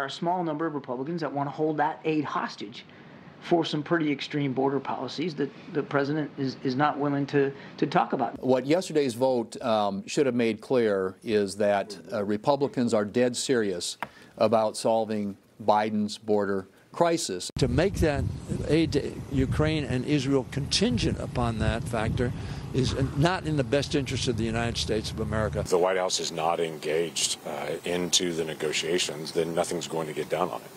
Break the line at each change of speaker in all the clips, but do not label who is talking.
a small number of Republicans that want to hold that aid hostage for some pretty extreme border policies that the president is not willing to talk about.
What yesterday's vote should have made clear is that Republicans are dead serious about solving Biden's border crisis.
To make that aid to Ukraine and Israel contingent upon that factor is not in the best interest of the United States of America.
If the White House is not engaged into the negotiations, then nothing's going to get done on it.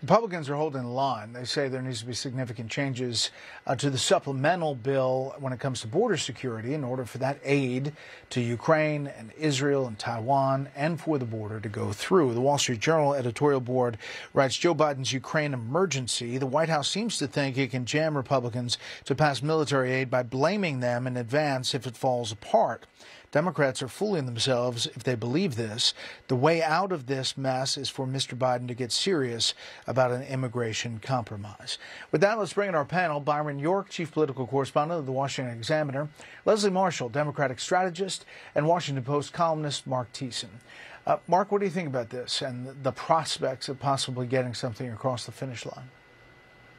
Republicans are holding the line. They say there needs to be significant changes to the supplemental bill when it comes to border security in order for that aid to Ukraine and Israel and Taiwan and for the border to go through. The Wall Street Journal editorial board writes Joe Biden's Ukraine emergency. The White House seems to think it can jam Republicans to pass military aid by blaming them in advance if it falls apart. Democrats are fooling themselves if they believe this. The way out of this mess is for Mr. Biden to get serious about an immigration compromise. With that, let's bring in our panel. Byron York, chief political correspondent of the Washington Examiner, Leslie Marshall, Democratic strategist, and Washington Post columnist Mark Thiessen. Mark, what do you think about this and the prospects of possibly getting something across the finish line?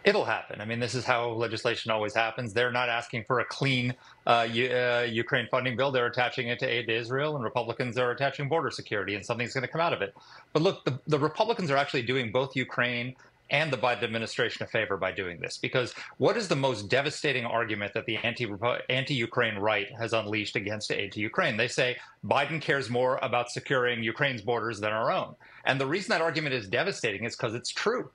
It'll happen. I mean, this is how legislation always happens. They're not asking for a clean Ukraine funding bill. They're attaching it to aid to Israel, and Republicans are attaching border security, and something's going to come out of it. But look, the Republicans are actually doing both Ukraine and the Biden administration a favor by doing this, because what is the most devastating argument that the anti-Ukraine right has unleashed against aid to Ukraine? They say Biden cares more about securing Ukraine's borders than our own. And the reason that argument is devastating is because it's true.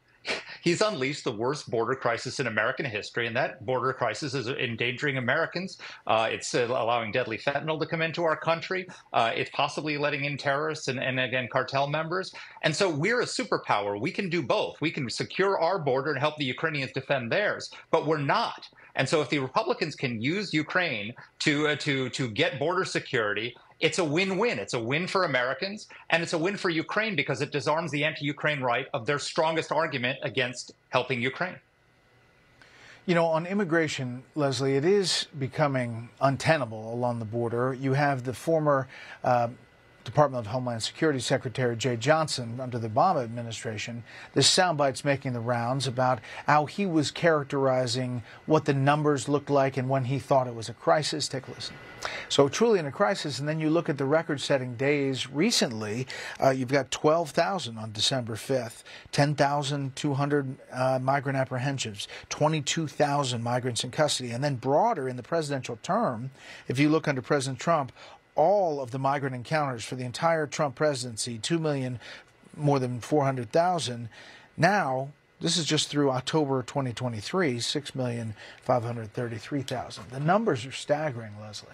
He's unleashed the worst border crisis in American history, and that border crisis is endangering Americans. It's allowing deadly fentanyl to come into our country. It's possibly letting in terrorists and again, cartel members. And so we're a superpower. We can do both. We can secure our border and help the Ukrainians defend theirs, but we're not. And so if the Republicans can use Ukraine to get border security, it's a win-win. It's a win for Americans, and it's a win for Ukraine because it disarms the anti-Ukraine right of their strongest argument against helping Ukraine.
You know, on immigration, Leslie, it is becoming untenable along the border. You have the former Department of Homeland Security Secretary Jay Johnson under the Obama administration. This soundbite's making the rounds about how he was characterizing what the numbers looked like and when he thought it was a crisis. Take a listen. So truly in a crisis, and then you look at the record-setting days recently, you've got 12,000 on December 5th, 10,200 migrant apprehensions, 22,000 migrants in custody, and then broader in the presidential term, if you look under President Trump, all of the migrant encounters for the entire Trump presidency, 2 million, more than 400,000. Now, this is just through October 2023, 6,533,000. The numbers are staggering, Leslie.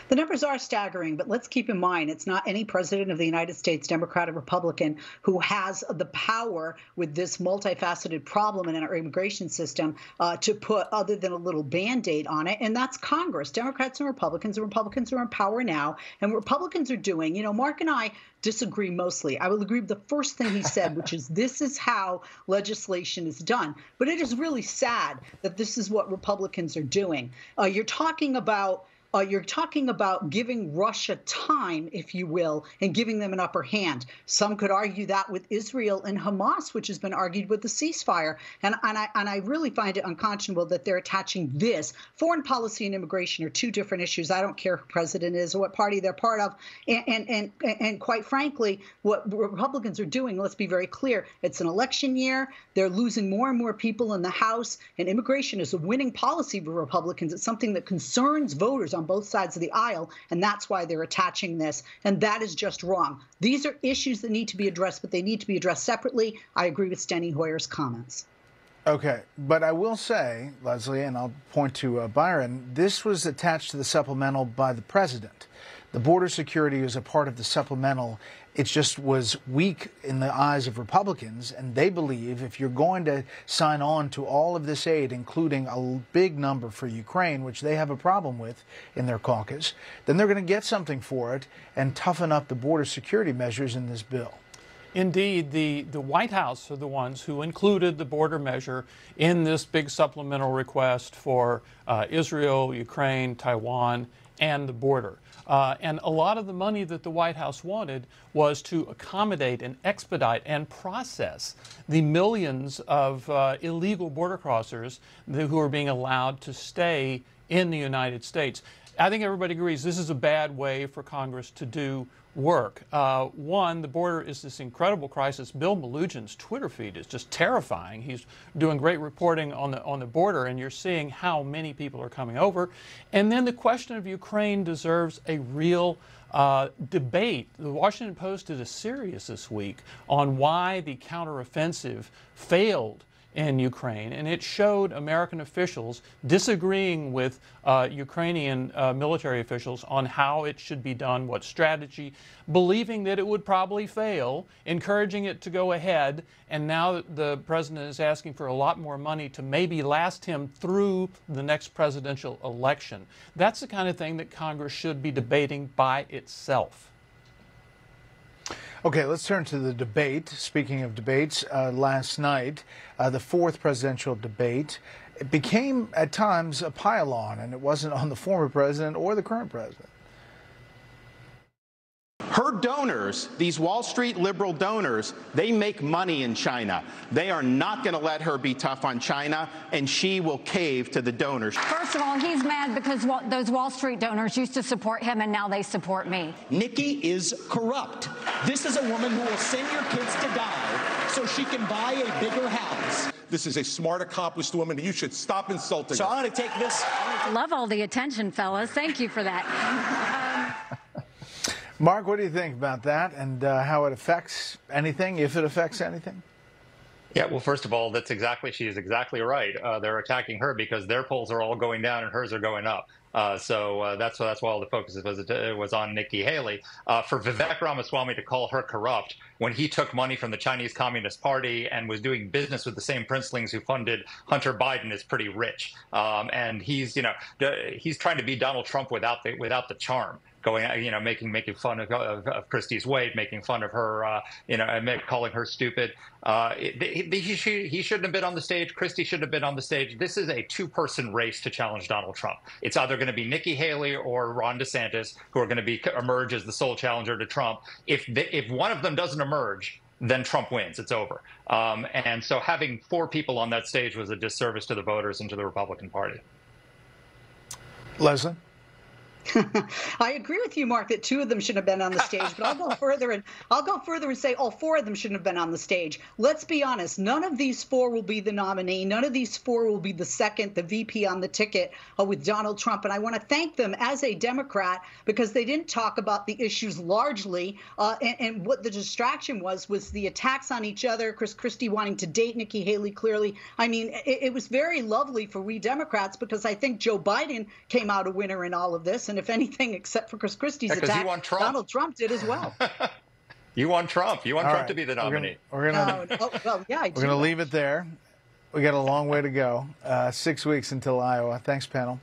The numbers are staggering, but let's keep in mind it's not any president of the United States, Democrat or Republican, who has the power with this multifaceted problem in our immigration system to put other than a little Band-Aid on it, and that's Congress. Democrats and Republicans are in power now, and what Republicans are doing, you know, Mark and I disagree mostly. I will agree with the first thing he said, which is this is how legislation is done. But it is really sad that this is what Republicans are doing. You're talking about giving Russia time, if you will, and giving them an upper hand. Some could argue that with Israel and Hamas, which has been argued with the ceasefire. And I really find it unconscionable that they're attaching this. Foreign policy and immigration are two different issues. I don't care who president is or what party they're part of. And quite frankly, what Republicans are doing, let's be very clear, it's an election year. They're losing more and more people in the House. And immigration is a winning policy for Republicans. It's something that concerns voters on both sides of the aisle, and that's why they're attaching this, and that is just wrong. These are issues that need to be addressed, but they need to be addressed separately. I agree with Steny Hoyer's comments.
Okay, but I will say, Leslie, and I'll point to Byron, this was attached to the supplemental by the president. The border security is a part of the supplemental. It just was weak in the eyes of Republicans, and they believe if you're going to sign on to all of this aid, including a big number for Ukraine, which they have a problem with in their caucus, then they're going to get something for it and toughen up the border security measures in this bill.
Indeed, the White House are the ones who included the border measure in this big supplemental request for Israel, Ukraine, Taiwan, and the border. And a lot of the money that the White House wanted was to accommodate and expedite and process the millions of illegal border crossers who are being allowed to stay in the United States. I think everybody agrees this is a bad way for Congress to do work. One, the border is this incredible crisis. Bill Melugин's Twitter feed is just terrifying. He's doing great reporting on the border, and you're seeing how many people are coming over. And then the question of Ukraine deserves a real debate. The Washington Post did a series this week on why the counteroffensive failed in Ukraine, and it showed American officials disagreeing with Ukrainian military officials on how it should be done, what strategy, believing that it would probably fail, encouraging it to go ahead, and now the president is asking for a lot more money to maybe last him through the next presidential election. That's the kind of thing that Congress should be debating by itself.
Okay, let's turn to the debate. Speaking of debates, last night, the fourth presidential debate, it became at times a pile-on, and it wasn't on the former president or the current president.
Her donors, these Wall Street liberal donors, they make money in China. They are not going to let her be tough on China, and she will cave to the donors.
First of all, he's mad because those Wall Street donors used to support him, and now they support me.
Nikki is corrupt. This is a woman who will send your kids to die so she can buy a bigger house.
This is a smart, accomplished woman. You should stop insulting her.
So I'm going to take this.
Love all the attention, fellas. Thank you for that.
Mark, what do you think about that and how it affects anything, if it affects anything?
Yeah, well, first of all, she is exactly right. They're attacking her because their polls are all going down and hers are going up. So that's why all the focus was on Nikki Haley. For Vivek Ramaswamy to call her corrupt when he took money from the Chinese Communist Party and was doing business with the same princelings who funded Hunter Biden is pretty rich. And he's trying to be Donald Trump without the charm. Making fun of Christie's weight, making fun of her, calling her stupid. He shouldn't have been on the stage. Christie shouldn't have been on the stage. This is a two-person race to challenge Donald Trump. It's either going to be Nikki Haley or Ron DeSantis who are going to emerge as the sole challenger to Trump. If one of them doesn't emerge, then Trump wins. It's over. And so having four people on that stage was a disservice to the voters and to the Republican Party.
Leslie?
I agree with you, Mark, that two of them shouldn't have been on the stage, but I'll go further and say all four of them shouldn't have been on the stage. Let's be honest. None of these four will be the nominee. None of these four will be the second, the VP on the ticket with Donald Trump. And I want to thank them as a Democrat because they didn't talk about the issues largely. And what the distraction was the attacks on each other, Chris Christie wanting to date Nikki Haley clearly. I mean, it was very lovely for we Democrats because I think Joe Biden came out a winner in all of this. And if anything, except for Chris Christie's attack, Donald Trump did as well.
You want Trump. You want Trump to be the nominee.
We're gonna leave it there. We got a long way to go. 6 weeks until Iowa. Thanks, panel.